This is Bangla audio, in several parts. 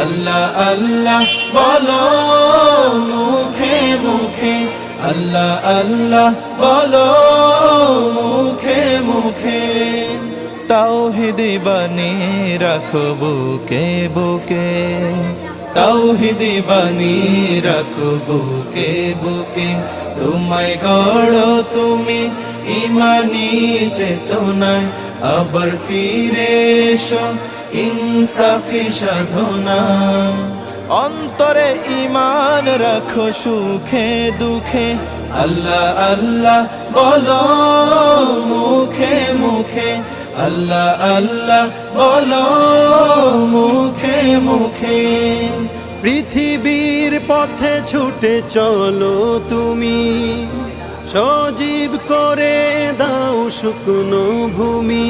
আল্লাহ আল্লাহ বলো মুখে মুখে, আল্লাহ আল্লাহ বলো মুখে মুখে। তাওহীদি বাণী রাখো বুকে বুকে, তাওহীদি বাণী রাখো বুকে বুকে। তোমায় গড়ো তুমি ইমানি চেতনায়, আবার ফিরে এসো ইনসাফি সাধনা। অন্তরে ঈমান রাখো সুখে দুঃখে, আল্লাহ আল্লাহ বলো মুখে মুখে, আল্লাহ আল্লাহ বলো মুখে মুখে। পৃথিবীর পথে ছুটে চলো তুমি, সজীব করে দাও শুকনো ভূমি।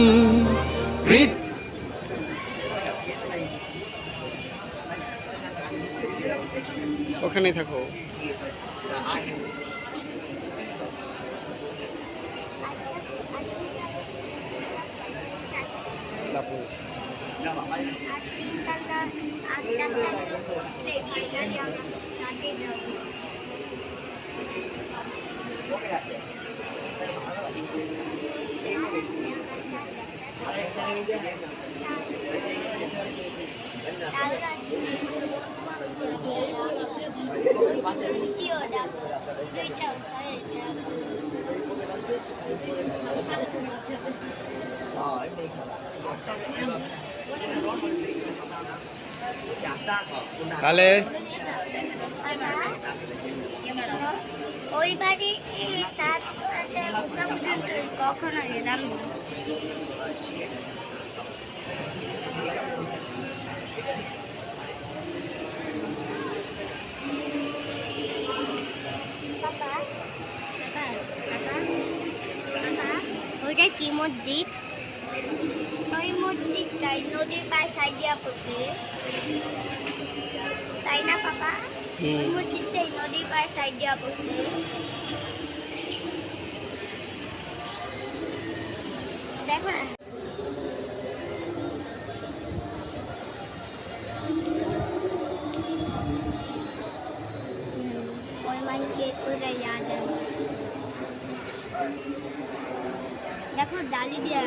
ওখানেই থাকো। তাহলে ওই বাড়ি কখনো গেলাম না। ওইটা কি মসজিদ? ওই মসজিদটাই নদীর পাড়ে সাইড দিয়া পড়ছে, তাই না পাপা? ওই মসজিদটাই নদীর পাড়ে সাইড দিয়া পড়ছে। দেখো না ওই মাইকে ওইটা ইয়াদ দেখো ডালি দিয়ে